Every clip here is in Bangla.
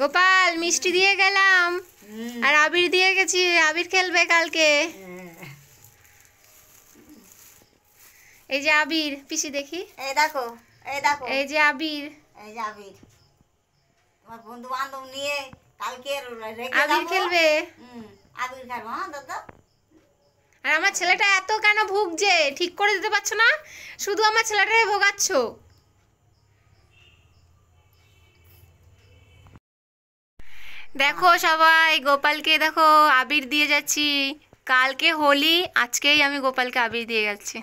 গোপাল মিষ্টি দিয়ে গেলাম আর আবির দিয়ে গেছি, আবির খেলবে কালকে। এই যে আবির, পিসি দেখি, এই দেখো এই যে আবির, আমার বন্ধু বান্ধব নিয়ে কালকে আবির খেলবে। আবির খাবো। হ্যাঁ দাদা, আর আমার ছেলেটা এত কেন ভুগছে, ঠিক করে দিতে পারছো না, শুধু আমার ছেলেটারে ভোগাচ্ছ। দেখো সবাই, গোপালকে দেখো আবির দিয়ে যাচ্ছি। কালকে হোলি, আজকেই আমি গোপালকে আবির দিয়ে যাচ্ছি।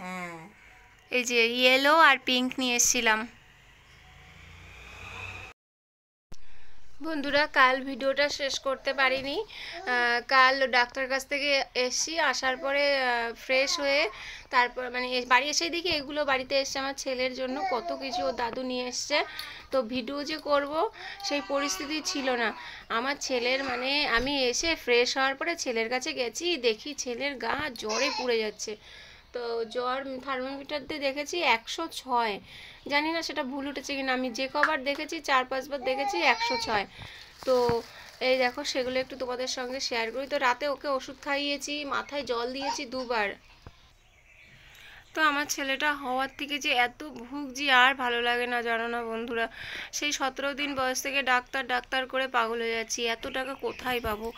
এই যে ইয়েলো আর পিঙ্ক নিয়ে এসেছিলাম। বন্ধুরা, কাল ভিডিওটা শেষ করতে পারিনি। কাল ডাক্তার কাছ থেকে এসছি, আসার পরে ফ্রেশ হয়ে তারপর মানে বাড়ি এসেই দেখি এগুলো বাড়িতে এসছে আমার ছেলের জন্য, কত কিছু ওর দাদু নিয়ে এসছে। তো ভিডিও যে করব সেই পরিস্থিতি ছিল না আমার ছেলের, মানে আমি এসে ফ্রেশ হওয়ার পরে ছেলের কাছে গেছি, দেখি ছেলের গা জ্বরে পুড়ে যাচ্ছে। তো জ্বর থার্মোমিটার দিয়ে দেখেছি 106। জানি না সেটা ভুল উঠেছে কিনা, আমি যে কবার দেখেছি 4-5 বার দেখেছি 106। তো এই দেখো সেগুলো একটু তোমাদের সঙ্গে শেয়ার করি। তো রাতে ওকে ওষুধ খাইয়েছি, মাথায় জল দিয়েছি 2 বার। তো আমার ছেলেটা হওয়ার থেকে যে এত ভুগছি আর ভালো লাগে না, জানো না বন্ধুরা। সেই 17 দিন বয়স থেকে ডাক্তার ডাক্তার করে পাগল হয়ে যাচ্ছি, এত টাকা কোথায় পাবো।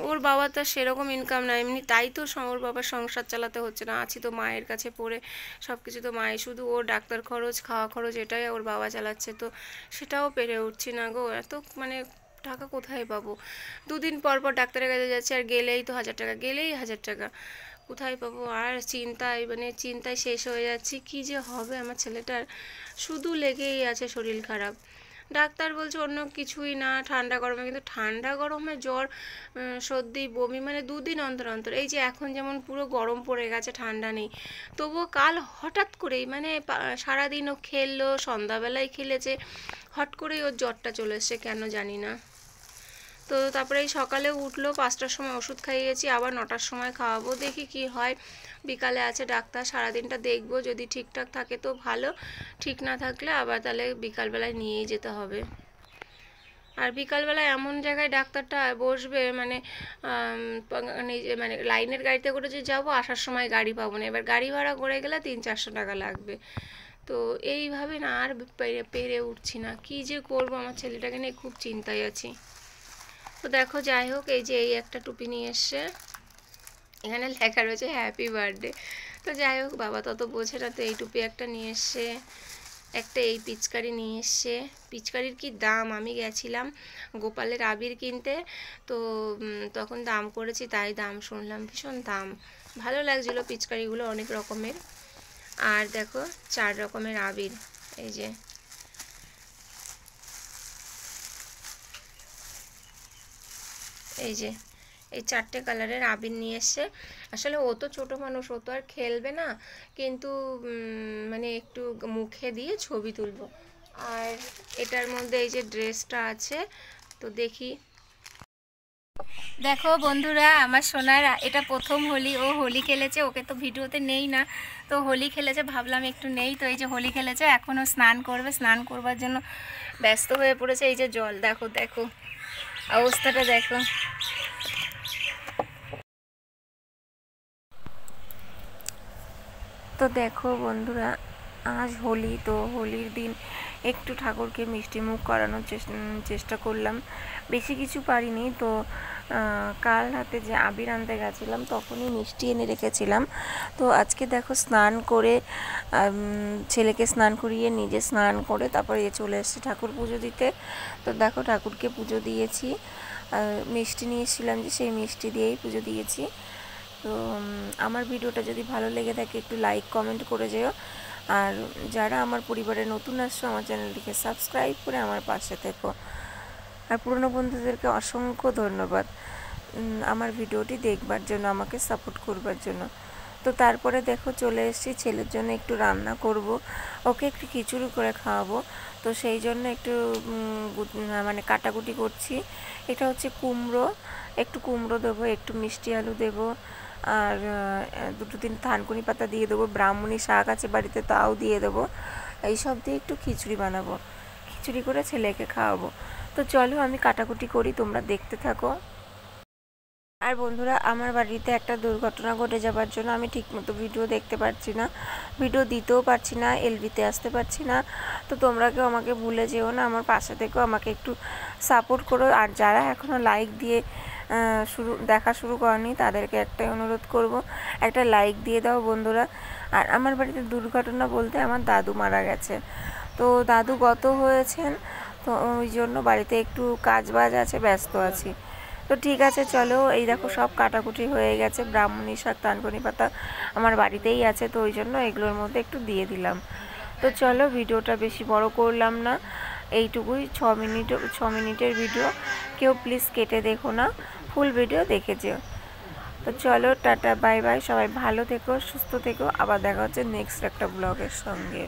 ওর বাবা তো সেরকম ইনকাম না এমনি, তাই তো ওর বাবার সংসার চালাতে হচ্ছে না, আছি তো মায়ের কাছে পড়ে, সব কিছু তো মায়ের, শুধু ওর ডাক্তার খরচ খাওয়া খরচ এটাই ওর বাবা চালাচ্ছে। তো সেটাও পেরে উঠছি না গো, এত মানে টাকা কোথায় পাবো। 2 দিন পর পর ডাক্তারের কাছে যাচ্ছে, আর গেলেই তো 1000 টাকা, গেলেই 1000 টাকা, কোথায় পাবো। আর চিন্তায় শেষ হয়ে যাচ্ছি, কি যে হবে আমার ছেলেটার, শুধু লেগেই আছে শরীর খারাপ। ডাক্তার বলছে অন্য কিছুই না, ঠান্ডা গরমে, কিন্তু ঠান্ডা গরমে জ্বর সর্দি বমি মানে 2 দিন অন্তর অন্তর। এই যে এখন যেমন পুরো গরম পড়ে গেছে, ঠান্ডা নেই, তবুও কাল হঠাৎ করেই মানে সারাদিনও খেললো, সন্ধ্যাবেলায় খেলেছে, হট করেই ওর জ্বরটা চলে এসছে, কেন জানি না। তো তারপরে এই সকালে উঠলো, 5টার সময় ওষুধ খাইয়েছি, আবার 9টার সময় খাওয়াবো, দেখি কি হয়। বিকালে আছে ডাক্তার, সারাদিনটা দেখবো, যদি ঠিকঠাক থাকে তো ভালো, ঠিক না থাকলে আবার তাহলে বিকালবেলায় নিয়েই যেতে হবে। আর বিকালবেলায় এমন জায়গায় ডাক্তারটা বসবে মানে মানে লাইনের গাড়িতে করে যে যাবো, আসার সময় গাড়ি পাবো না, এবার গাড়ি ভাড়া করে গেলে 300-400 টাকা লাগবে। তো এইভাবে না আর পেরে উঠছি না, কি যে করবো, আমার ছেলেটাকে নিয়ে খুব চিন্তায় আছি। তো দেখো যাই হোক, এই যে এই একটা টুপি নিয়ে এসছে, এখানে লেখা রয়েছে হ্যাপি বার্থডে। তো যাই হোক, বাবা তত বোঝে না, তো এই টুপি একটা নিয়ে এসছে, একটা এই পিচকারি নিয়ে এসছে। পিচকারির কি দাম, আমি গেছিলাম গোপালের আবির কিনতে, তো তখন দাম করেছি, তাই দাম শুনলাম, ভীষণ দাম। ভালো লাগছিলো পিচকারিগুলো অনেক রকমের। আর দেখো 4 রকমের আবির, এই যে এই 4টে কালারের আবির নিয়ে এসছে। আসলে ও তো ছোটো মানুষ, ও তো আর খেলবে না, কিন্তু মানে একটু মুখে দিয়ে ছবি তুলবো। আর এটার মধ্যে এই যে ড্রেসটা আছে, তো দেখি। দেখো বন্ধুরা, আমার সোনার এটা প্রথম হোলি, ও হোলি খেলেছে, ওকে তো ভিডিওতে নেই না, তো হোলি খেলেছে, ভাবলাম একটু নেই। তো এই যে হোলি খেলেছে, এখনও স্নান করবে, স্নান করবার জন্য ব্যস্ত হয়ে পড়েছে। এই যে জল, দেখো দেখো অবস্থাটা দেখো। তো দেখো বন্ধুরা, আজ হোলি, তো হোলির দিন একটু ঠাকুরকে মিষ্টি মুখ করানোর চেষ্টা করলাম, বেশি কিছু পারিনি। তো কাল রাতে যে আবির আনতে গেছিলাম তখনই মিষ্টি এনে রেখেছিলাম। তো আজকে দেখো স্নান করে, ছেলেকে স্নান করিয়ে নিজে স্নান করে তারপরে চলে এসেছি ঠাকুর পুজো দিতে। তো দেখো ঠাকুরকে পুজো দিয়েছি, মিষ্টি নিয়ে এসেছিলাম যে সেই মিষ্টি দিয়েই পুজো দিয়েছি। তো আমার ভিডিওটা যদি ভালো লেগে থাকে একটু লাইক কমেন্ট করে যেও, আর যারা আমার পরিবারে নতুন আসছো আমার চ্যানেলটিকে সাবস্ক্রাইব করে আমার পাশে থেকো। আর পুরনো বন্ধুদেরকে অসংখ্য ধন্যবাদ আমার ভিডিওটি দেখবার জন্য, আমাকে সাপোর্ট করবার জন্য। তো তারপরে দেখো চলে এসেছি, ছেলের জন্য একটু রান্না করব, ওকে একটু খিচুড়ি করে খাওয়াবো। তো সেই জন্য একটু মানে কাটাকুটি করছি। এটা হচ্ছে কুমড়ো, একটু কুমড়ো দেবো, একটু মিষ্টি আলু দেবো, আর 2-3 থানকুনি পাতা দিয়ে দেবো, ব্রাহ্মণী শাক আছে বাড়িতে তাও দিয়ে দেবো, এইসব দিয়ে একটু খিচুড়ি বানাবো। খিচুড়ি করে ছেলেকে খাওয়াবো। তো চলো আমি কাটাকুটি করি, তোমরা দেখতে থাকো। আর বন্ধুরা, আমার বাড়িতে একটা দুর্ঘটনা ঘটে যাবার জন্য আমি ঠিকমতো ভিডিও দেখতে পাচ্ছি না, ভিডিও দিতেও পারছি না, এলবিতে আসতে পারছি না। তো তোমরা কেউ আমাকে ভুলে যেও না, আমার পাশে থেকেও আমাকে একটু সাপোর্ট করো। আর যারা এখনও লাইক দিয়ে দেখা শুরু করেনি তাদেরকে একটাই অনুরোধ করব, একটা লাইক দিয়ে দাও বন্ধুরা। আর আমার বাড়িতে দুর্ঘটনা বলতে আমার দাদু মারা গেছে, তো দাদু গত হয়েছেন, তো ওই জন্য বাড়িতে একটু কাজ বাজ আছে, ব্যস্ত আছি। তো ঠিক আছে চলো, এই দেখো সব কাটাকুটি হয়ে গেছে, ব্রাহ্মণী শাক তানকুনি পাতা আমার বাড়িতেই আছে, তো ওই জন্য এগুলোর মধ্যে একটু দিয়ে দিলাম। তো চলো ভিডিওটা বেশি বড় করলাম না, এইটুকুই 6 মিনিটের ভিডিও, কেউ প্লিজ কেটে দেখো না, ফুল ভিডিও দেখে যেও। তো চলো টাটা বাই বাই, সবাই ভালো থেকো, সুস্থ থেকো, আবার দেখা হচ্ছে নেক্সট একটা ব্লগের সঙ্গে।